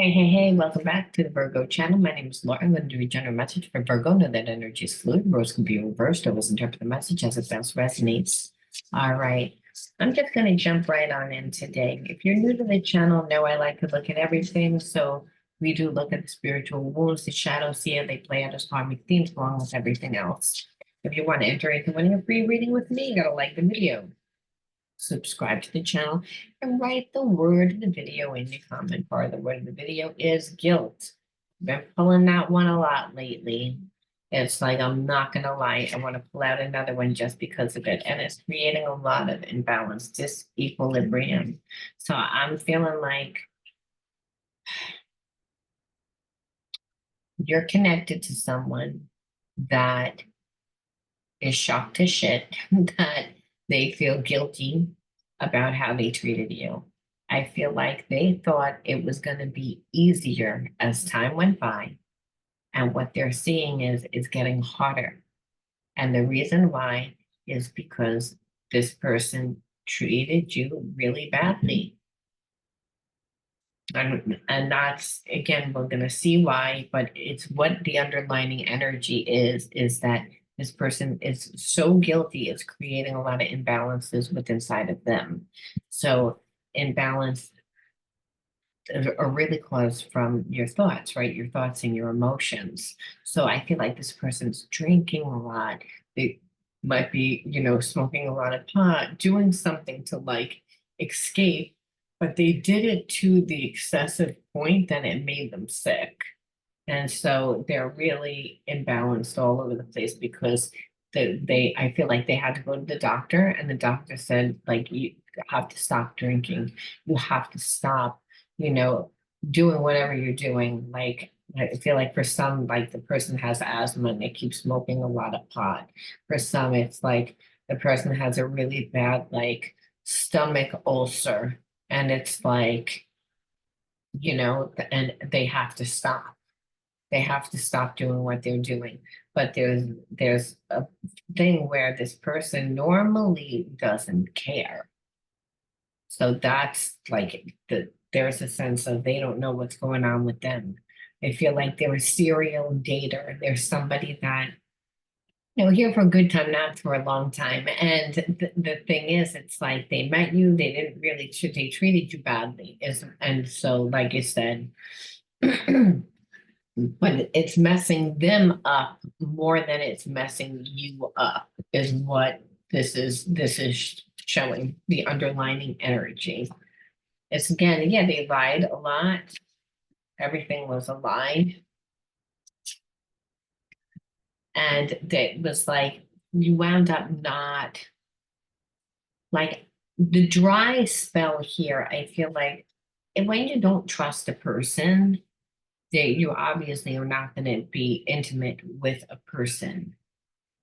Hey, welcome back to the Virgo channel. My name is Laura. I'm going to do a general message for Virgo. Know that energy is fluid. Roles can be reversed. Always interpret the message as it best resonates. All right. I'm just going to jump right on in today. If you're new to the channel, know I like to look at everything. So we do look at the spiritual wounds, the shadows here. They play out as karmic themes along with everything else. If you want to enter into winning a free reading with me, you got to like the video, subscribe to the channel, and write the word of the video in the comment bar. The word of the video is guilt. Been pulling that one a lot lately. It's like, I'm not gonna lie, I want to pull out another one just because of it. And it's creating a lot of imbalance, disequilibrium. So I'm feeling like you're connected to someone that is shocked to shit, that they feel guilty about how they treated you. I feel like they thought it was going to be easier as time went by. And what they're seeing is getting harder. And the reason why is because this person treated you really badly. And that's, again, we're going to see why, but it's what the underlying energy is that this person is so guilty, it's creating a lot of imbalances within inside of them. So imbalance are really caused from your thoughts, right? Your thoughts and your emotions. So I feel like this person's drinking a lot. They might be, smoking a lot of pot, doing something to like escape, but they did it to the excessive point that it made them sick. And so they're really imbalanced all over the place because I feel like they had to go to the doctor, and the doctor said, like, you have to stop drinking. You have to stop, you know, doing whatever you're doing. Like, I feel like for some, like the person has asthma and they keep smoking a lot of pot. For some, it's like the person has a really bad, like, stomach ulcer, and it's like, and they have to stop. They have to stop doing what they're doing. But there's a thing where this person normally doesn't care. So that's like there's a sense of they don't know what's going on with them. They feel like they're a serial dater. There's somebody that here for a good time, not for a long time. And the thing is, it's like they met you, they didn't really they treated you badly. And so, like I said, but it's messing them up more than it's messing you up, is what this is showing the underlining energy. It's again, yeah, they lied a lot. Everything was a lie. And it was like you wound up not like the dry spell here. I feel like, and when you don't trust a person, that you obviously are not going to be intimate with a person.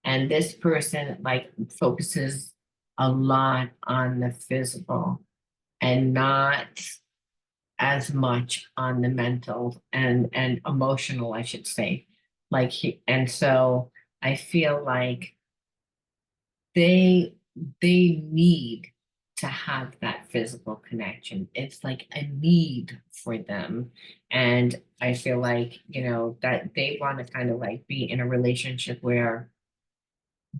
And this person like focuses a lot on the physical and not as much on the mental and emotional, I should say. And so I feel like they they need to have that physical connection. It's like a need for them. And I feel like, that they want to kind of like be in a relationship where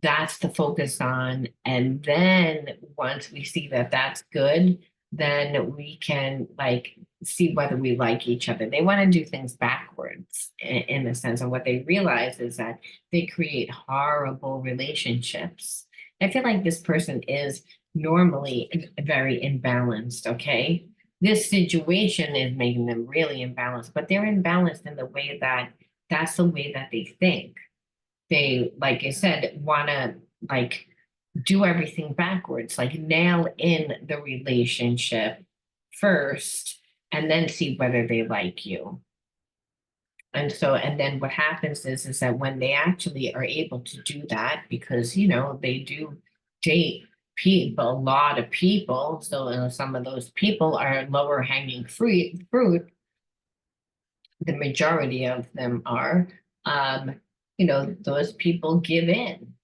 that's the focus on. And then once we see that that's good, then we can like see whether we like each other. They want to do things backwards in the sense of what they realize is that they create horrible relationships. I feel like this person is normally very imbalanced, okay? This situation is making them really imbalanced, but they're imbalanced in the way that that's the way that they think. They, like I said, want to like do everything backwards, like nail in the relationship first and then see whether they like you. And so, and then what happens is that when they actually are able to do that, because, they do date people, a lot of people. So some of those people are lower hanging fruit. The majority of them are, those people give in,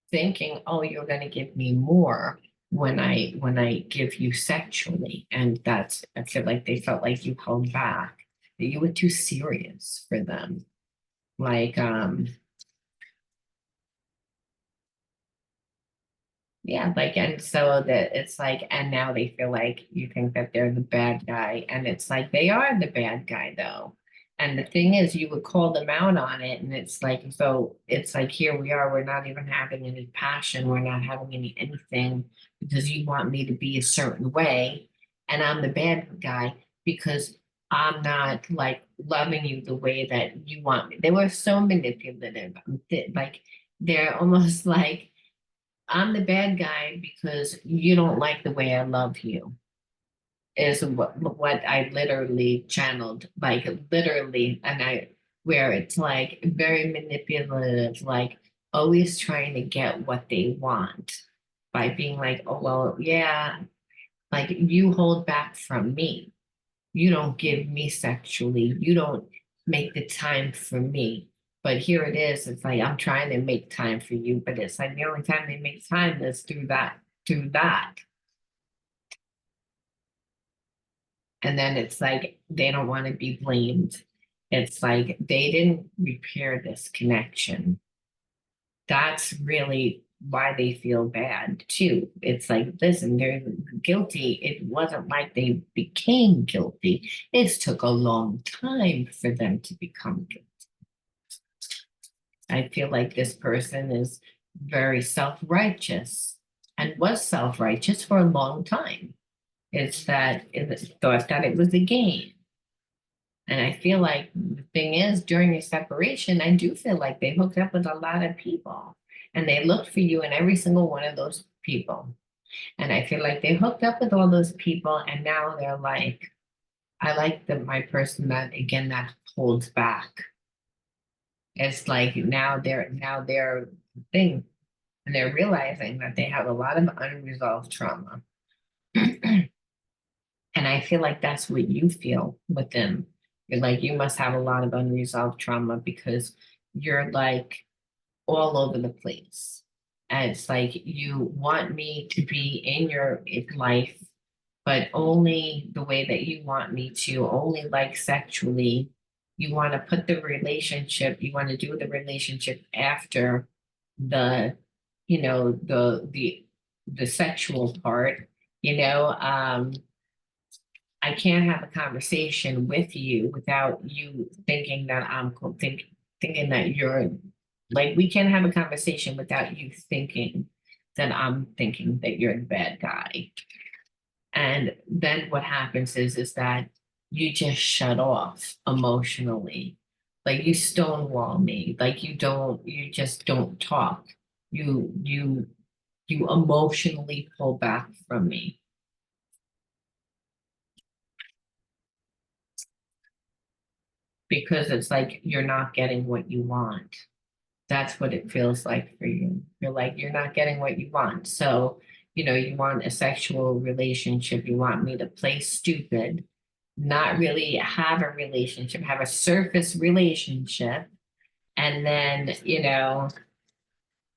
thinking, oh, you're going to give me more when I give you sexually. And that's, I feel like they felt like you held back. that you were too serious for them. Like, yeah, like, and so that it's like, and now they feel like you think that they're the bad guy, and it's like they are the bad guy though. And the thing is, you would call them out on it, and it's like, so it's like, here we are, we're not even having any passion, we're not having anything because you want me to be a certain way, and I'm the bad guy because I'm not like loving you the way that you want me. They were so manipulative, like they're almost like, I'm the bad guy because you don't like the way I love you, is what I literally channeled, like literally, and I where it's like very manipulative, like always trying to get what they want by being like, oh well, yeah, like you hold back from me. You don't give me sexually. You don't make the time for me. But here it is. It's like I'm trying to make time for you, but it's like the only time they make time is through that. And then it's like they don't want to be blamed. It's like they didn't repair this connection. That's really why they feel bad too. It's like, listen, they're guilty. It wasn't like they became guilty. It took a long time for them to become guilty. I feel like this person is very self-righteous and was self-righteous for a long time. It's that it thought that it was a game. And I feel like the thing is, during your separation, I do feel like they hooked up with a lot of people and they looked for you in every single one of those people. And I feel like they hooked up with all those people and now they're like, I like my person that again that holds back. It's like now they're thing and they're realizing that they have a lot of unresolved trauma. And I feel like that's what you feel with them. You're like, you must have a lot of unresolved trauma because you're like all over the place. And it's like you want me to be in your life, but only the way that you want me to, only like sexually. You want to put the relationship, you want to do the relationship after the, the sexual part, you know. I can't have a conversation with you without you thinking that thinking that you're like we can't have a conversation without you thinking that I'm thinking that you're the bad guy. And then what happens is that you just shut off emotionally. Like you stonewall me. Like you just don't talk. You emotionally pull back from me because it's like you're not getting what you want. That's what it feels like for you. You're like, you're not getting what you want. So, you want a sexual relationship. You want me to play stupid, not really have a relationship, have a surface relationship. And then,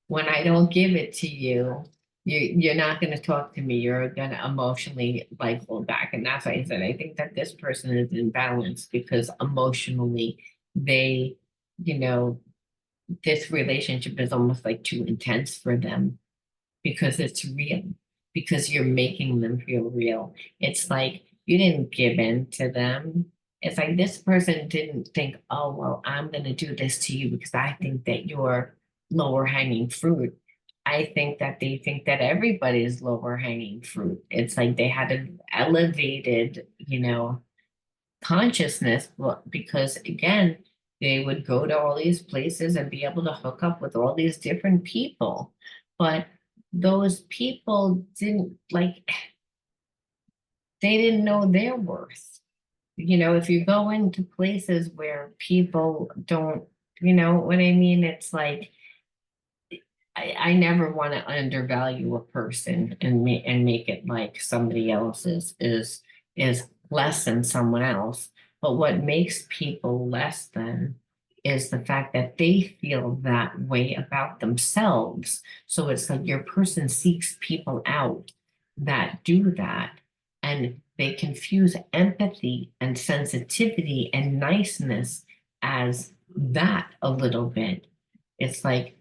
when I don't give it to you, you're not going to talk to me. You're going to emotionally like hold back. And that's why I said, I think that this person is in balance because emotionally they, you know, this relationship is almost like too intense for them because it's real, because you're making them feel real. It's like you didn't give in to them. It's like this person didn't think, oh, well, I'm going to do this to you because I think that you're lower hanging fruit. I think that they think that everybody is lower hanging fruit. It's like they had an elevated, consciousness because again they would go to all these places and be able to hook up with all these different people, but those people didn't like they didn't know their worth. If you go into places where people don't, what I mean, it's like I never want to undervalue a person and make it like somebody else's is less than someone else. But what makes people less than is the fact that they feel that way about themselves. So it's like your person seeks people out that do that. And they confuse empathy and sensitivity and niceness as that a little bit. It's like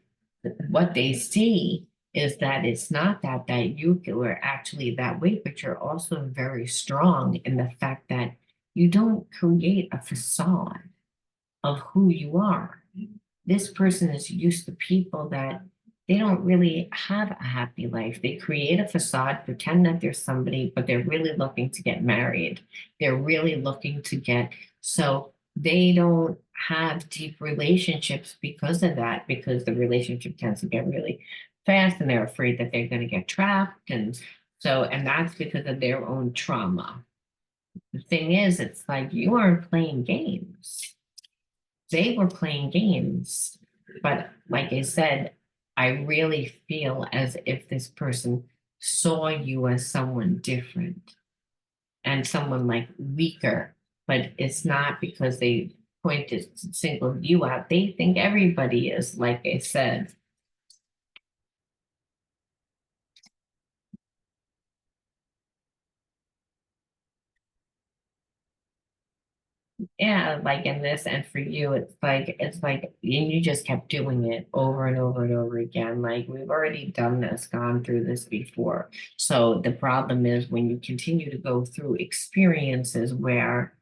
what they see is that it's not that you are actually that way, but you're also very strong in the fact that you don't create a facade of who you are. This person is used to people that they don't really have a happy life. They create a facade, pretend that there's somebody, but they're really looking to get married. They're really looking to get, so they don't have deep relationships because of that, because the relationship tends to get really fast and they're afraid that they're going to get trapped. And so, and that's because of their own trauma. The thing is, it's like you aren't playing games. They were playing games. But like I said, I really feel as if this person saw you as someone different and someone like weaker, but it's not because they pointed singled you out. They think everybody is, like I said. Yeah, like in this, and for you, it's like, and you just kept doing it over and over and over again. Like we've already done this, gone through this before. So the problem is when you continue to go through experiences where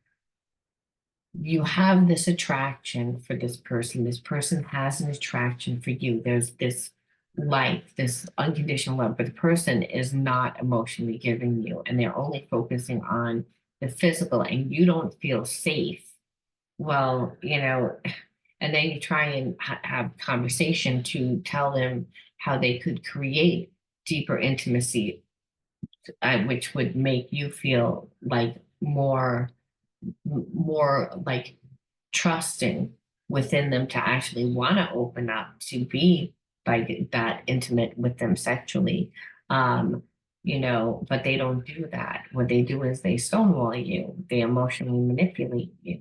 you have this attraction for this person has an attraction for you. There's this like this unconditional love, but the person is not emotionally giving you, and they're only focusing on the physical, and you don't feel safe. Well, and then you try and have conversation to tell them how they could create deeper intimacy, which would make you feel like more like trusting within them to actually want to open up to be like that intimate with them sexually. Um, but they don't do that. What they do is they stonewall you, they emotionally manipulate you.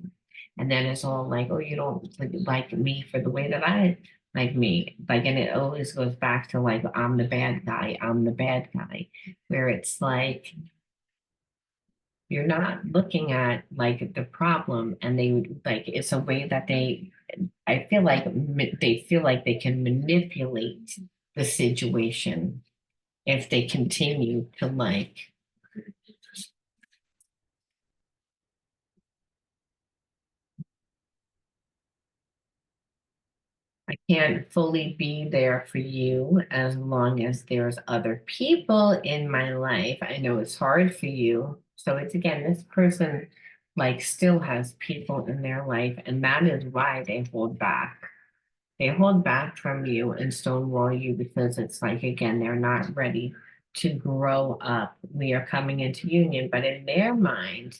And then it's all like, oh, you don't like me for the way that I like me. Like, and it always goes back to like, I'm the bad guy, I'm the bad guy, where it's like, you're not looking at like the problem, and they would like it's a way that I feel like they feel like they can manipulate the situation if they continue to like. I can't fully be there for you as long as there's other people in my life. I know it's hard for you. So it's again, this person like still has people in their life, and that is why they hold back. They hold back from you and stonewall you because it's like, again, they're not ready to grow up. We are coming into union, but in their mind,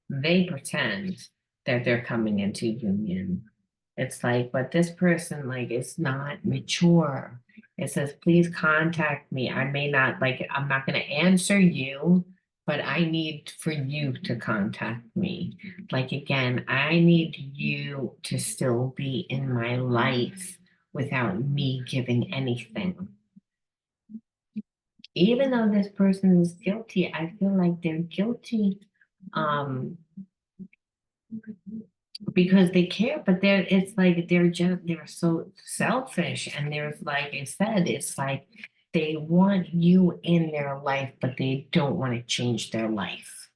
they pretend that they're coming into union. It's like, but this person like is not mature. It says, please contact me. I may not like, I'm not going to answer you, but I need for you to contact me. Like again, I need you to still be in my life without me giving anything. Even though this person is guilty, I feel like they're guilty um because they care, but it's like they're so selfish, and there's like I said, it's like they want you in their life, but they don't want to change their life.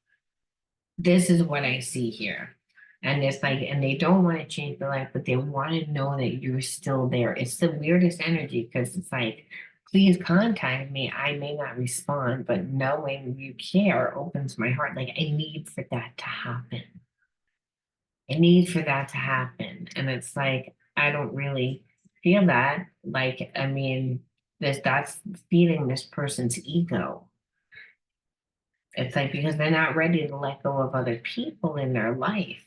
This is what I see here. And it's like, and they don't want to change their life, but they want to know that you're still there. It's the weirdest energy because it's like, please contact me. I may not respond, but knowing you care opens my heart. Like I need for that to happen. I need for that to happen. And it's like, I don't really feel that. Like, I mean, that's feeding this person's ego. It's like because they're not ready to let go of other people in their life.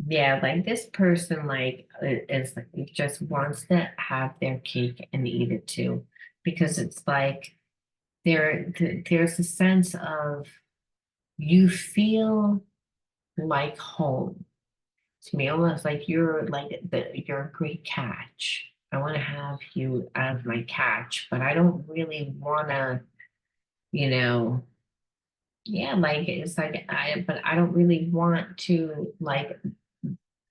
Yeah, like this person, like is just wants to have their cake and eat it too, because it's like there's a sense of you feel like home to me, almost like you're like you're a great catch. I want to have you as my catch, but I don't really want to. you know, yeah, like it's like but I don't really want to like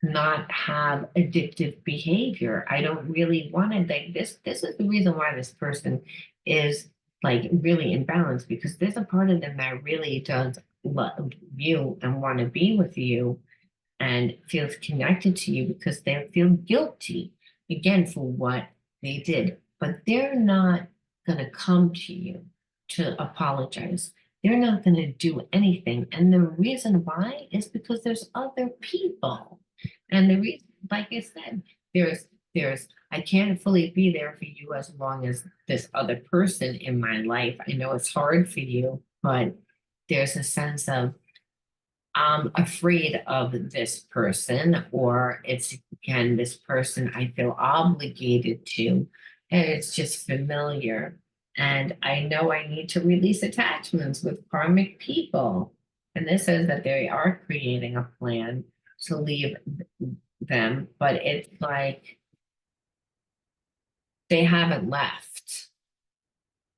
not have addictive behavior. I don't really want to like this is the reason why this person is like really imbalanced because there's a part of them that really does love you and want to be with you and feels connected to you because they feel guilty again for what they did. But they're not going to come to you to apologize. They're not going to do anything. And the reason why is because there's other people. And the reason, like I said, I can't fully be there for you as long as this other person in my life. I know it's hard for you, but there's a sense of I'm afraid of this person, or it's again, this person I feel obligated to, and it's just familiar. And I know I need to release attachments with karmic people. And this says that they are creating a plan to leave them, but it's like they haven't left.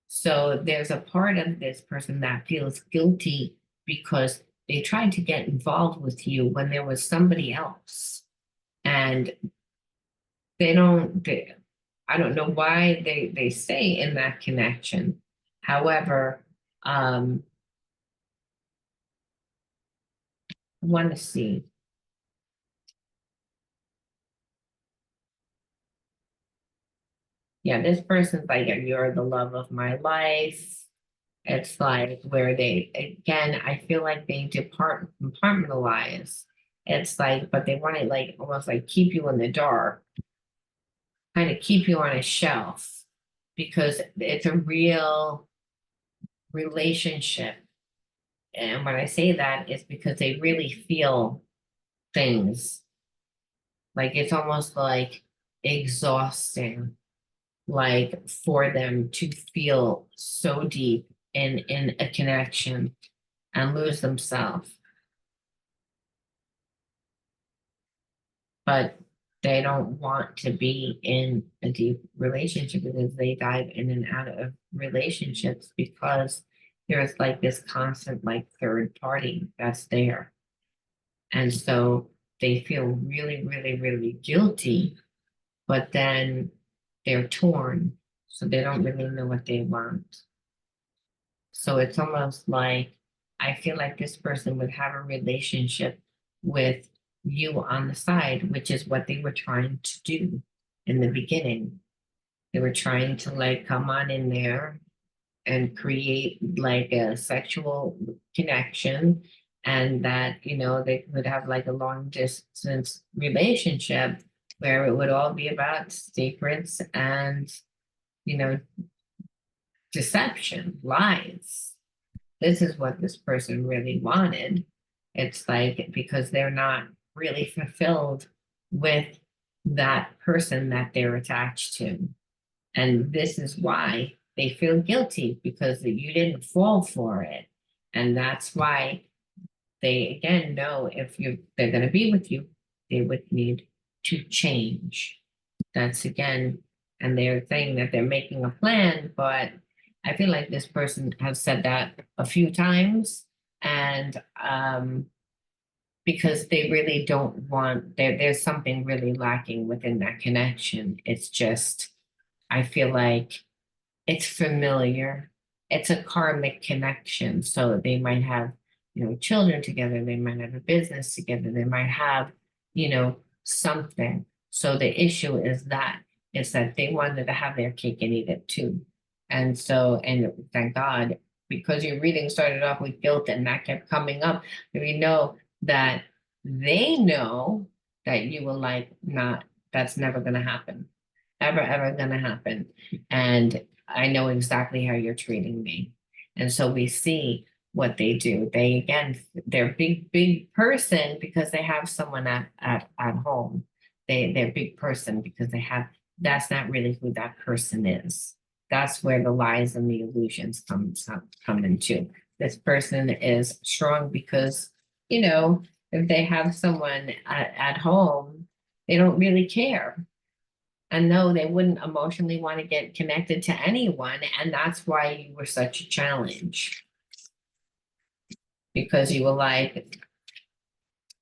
So there's a part of this person that feels guilty because they tried to get involved with you when there was somebody else. And they don't, they, I don't know why they stay in that connection. However, I want to see. Yeah, this person's like, you're the love of my life. It's like where they, again, I feel like they compartmentalize. It's like, but they want to like almost like keep you in the dark, kind of keep you on a shelf because it's a real relationship. And when I say that, it's because they really feel things. Like it's almost like exhausting, like for them to feel so deep in a connection and lose themselves. But they don't want to be in a deep relationship because they dive in and out of relationships because there's like this constant like third party that's there. And so they feel really, really, really guilty, but then they're torn. So they don't really know what they want. So it's almost like I feel like this person would have a relationship with you on the side, which is what they were trying to do in the beginning. They were trying to like come on in there and create like a sexual connection and that, they would have like a long distance relationship where it would all be about secrets and, you know, deception, lies. This is what this person really wanted. It's like because they're not really fulfilled with that person that they're attached to. And this is why they feel guilty because you didn't fall for it. And that's why they again know if they're going to be with you, they would need to change. That's again, and they're saying that they're making a plan, but I feel like this person has said that a few times, and because they really don't want there's something really lacking within that connection. It's just I feel like it's familiar. It's a karmic connection. So they might have, children together, they might have a business together, they might have, something. So the issue is that they wanted to have their cake and eat it too. And so, and thank God, because your reading started off with guilt and that kept coming up, we know that they know that you will like not, that's never gonna happen. Ever gonna happen. And I know exactly how you're treating me. And so we see what they do. They again, they're big person because they have someone at home. They're big person because that's not really who that person is. That's where the lies and the illusions come into. This person is strong because, if they have someone at home, they don't really care. and no, they wouldn't emotionally want to get connected to anyone. And that's why you were such a challenge. Because you were like,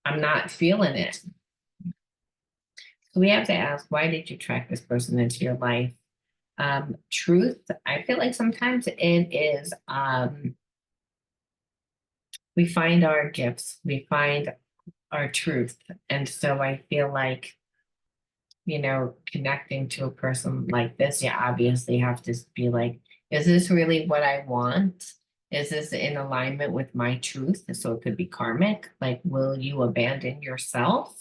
I'm not feeling it. So we have to ask, why did you attract this person into your life? Truth, I feel like sometimes it is, we find our gifts, we find our truth. And so I feel like, connecting to a person like this, you obviously have to be like, is this really what I want? Is this in alignment with my truth? So it could be karmic. Like, will you abandon yourself?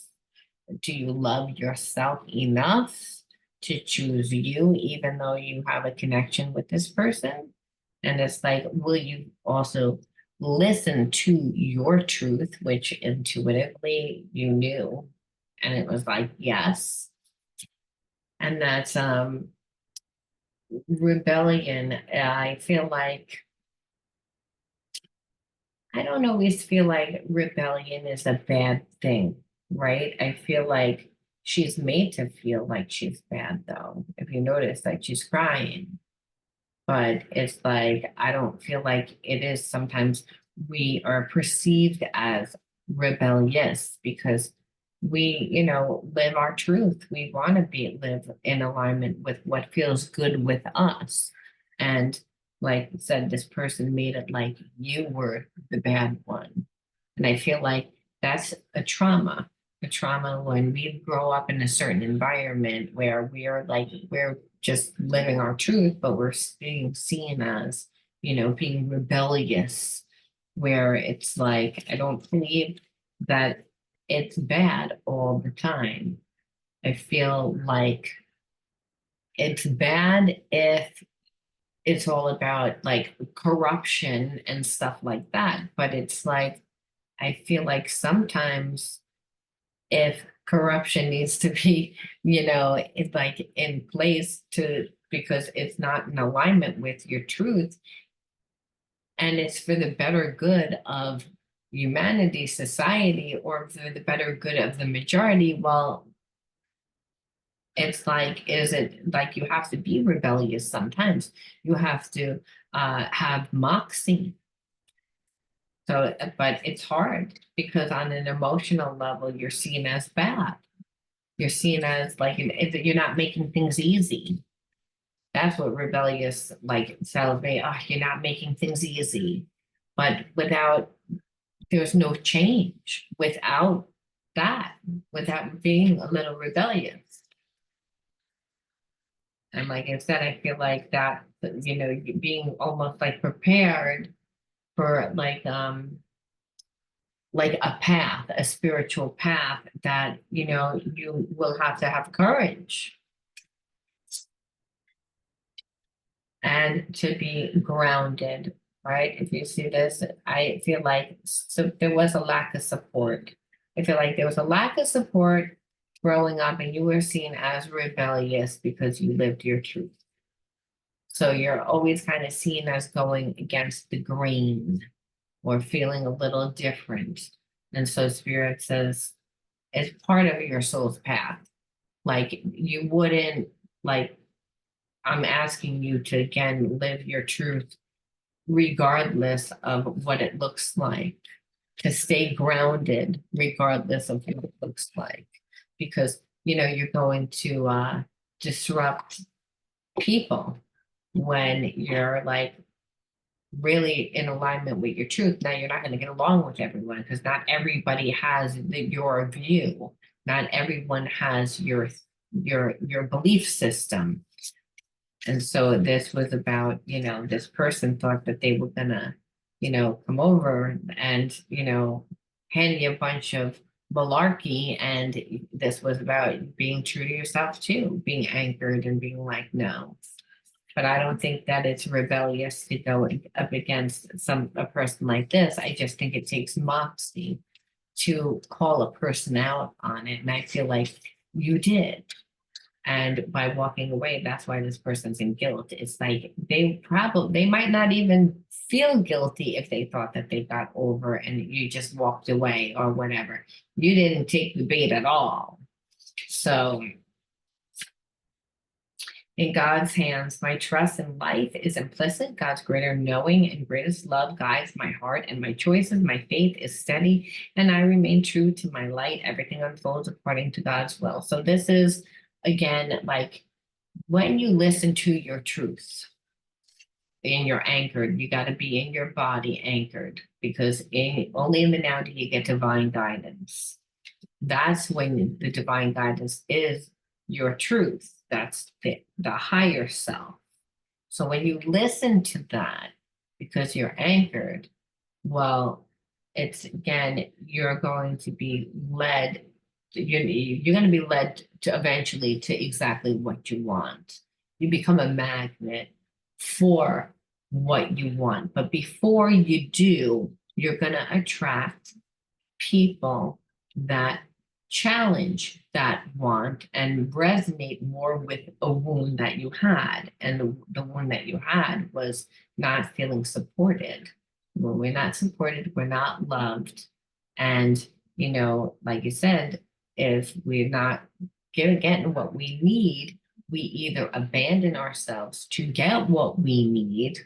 Do you love yourself enough to choose you, even though you have a connection with this person? And it's like, will you also listen to your truth, which intuitively you knew? And it was like, yes. And that's rebellion. I feel like I don't always feel like rebellion is a bad thing, right? I feel like she's made to feel like she's bad, though. If you notice, like she's crying, but it's like I don't feel like it is. Sometimes we are perceived as rebellious because we, live our truth. We want to live in alignment with what feels good with us. And like I said, this person made it like you were the bad one. And I feel like that's a trauma when we grow up in a certain environment where we're just living our truth, but we're being seen as, being rebellious, where it's like, I don't believe that it's bad all the time. I feel like it's bad if it's all about like corruption and stuff like that. But it's like, I feel like sometimes if corruption needs to be, it's like in place because it's not in alignment with your truth and it's for the better good of humanity, society, or for the better good of the majority, well, it's like, is it like you have to be rebellious sometimes? You have to have moxie. So, but it's hard because on an emotional level, you're seen as bad. You're seen as like you're not making things easy. That's what rebellious like celebrate. Oh, you're not making things easy. But there's no change without that, without being a little rebellious. And like I said, I feel like that, being almost like prepared for like a path, a spiritual path that, you will have to have courage and to be grounded, right? If you see this, I feel like so there was a lack of support. I feel like there was a lack of support growing up, and you were seen as rebellious because you lived your truth. So you're always kind of seen as going against the grain or feeling a little different. And so Spirit says it's part of your soul's path. Like you wouldn't like I'm asking you to again live your truth regardless of what it looks like, to stay grounded regardless of what it looks like. Because you're going to disrupt people when you're like really in alignment with your truth. Now you're not going to get along with everyone because not everybody has your view. Not everyone has your belief system. And so this was about, this person thought that they were gonna, come over and, hand you a bunch of malarkey. And this was about being true to yourself too, being anchored and being like, no. But I don't think that it's rebellious to go up against a person like this. I just think it takes moxie to call a person out on it. And I feel like you did. And by walking away, that's why this person's in guilt. It's like they might not even feel guilty if they thought that they got over and you just walked away or whatever. You didn't take the bait at all. So In God's hands, my trust in life is implicit. God's greater knowing and greatest love guides my heart and my choices. My faith is steady, and I remain true to my light. Everything unfolds according to God's will. So this is, again, like when you listen to your truth and you're anchored, you got to be in your body anchored, because only in the now do you get divine guidance. That's when the divine guidance is your truth. That's the higher self. So when you listen to that, because you're anchored, well, it's again, you're going to be led, you're going to be led to eventually to exactly what you want. You become a magnet for what you want. But before you do, you're going to attract people that challenge that want and resonate more with a wound that you had. And the wound that you had was not feeling supported. When we're not supported, we're not loved. And, like you said, if we're not getting what we need, we either abandon ourselves to get what we need,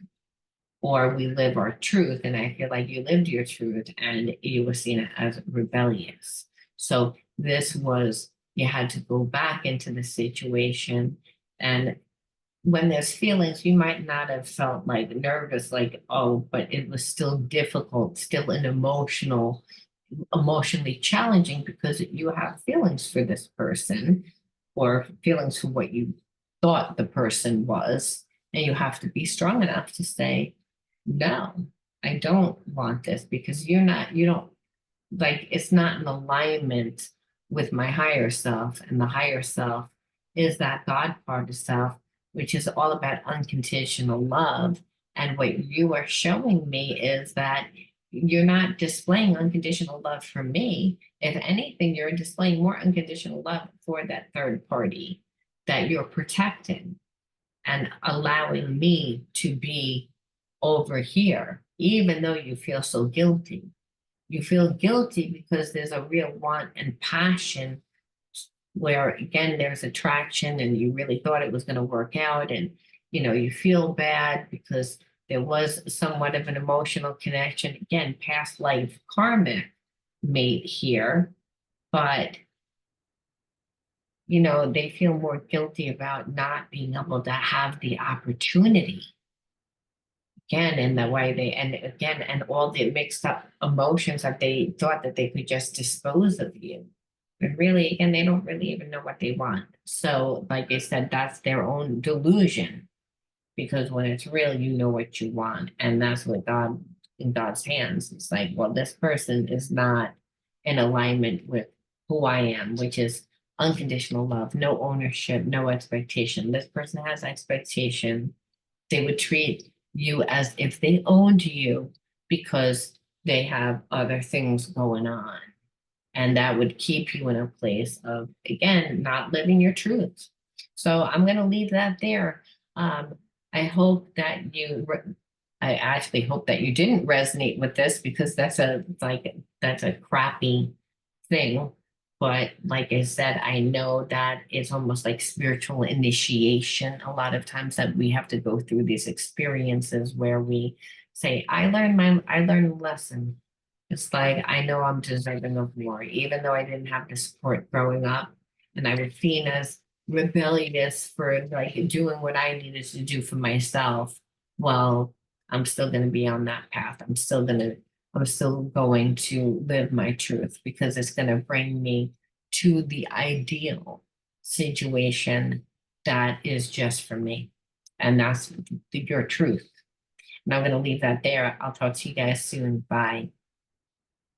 or we live our truth. And I feel like you lived your truth and you were seen as rebellious. So this was, you had to go back into the situation. And when there's feelings, you might not have felt like nervous, like, oh, but it was still difficult, still an emotionally challenging, because you have feelings for this person or feelings for what you thought the person was. And you have to be strong enough to say, no, I don't want this, because you don't, like, it's not in alignment with my higher self. And the higher self is that God part of self, which is all about unconditional love. And what you are showing me is that you're not displaying unconditional love for me. If anything, you're displaying more unconditional love for that third party that you're protecting and allowing me to be over here, even though you feel so guilty. You feel guilty because there's a real want and passion where, again, there's attraction and you really thought it was going to work out. And, you feel bad because there was somewhat of an emotional connection. Again, past life karmic mate here, but, they feel more guilty about not being able to have the opportunity again, in the way and all the mixed up emotions that they thought that they could just dispose of you. But really, again, they don't really even know what they want. So, like I said, that's their own delusion, because when it's real, you know what you want. And that's what God, in God's hands. It's like, well, this person is not in alignment with who I am, which is unconditional love, no ownership, no expectation. This person has expectation. They would treat you as if they owned you because they have other things going on. And that would keep you in a place of, again, not living your truth. So I'm going to leave that there. Um, I hope that I actually hope that you didn't resonate with this, because that's a crappy thing. But like I said, I know that it's almost like spiritual initiation. A lot of times that we have to go through these experiences where we say, I learned a lesson. It's like, I know I'm deserving of more, even though I didn't have the support growing up. And I was seen as rebellious for like doing what I needed to do for myself. Well, I'm still going to be on that path. I'm still going to live my truth, because it's going to bring me to the ideal situation that is just for me. And that's your truth. And I'm going to leave that there. I'll talk to you guys soon. Bye.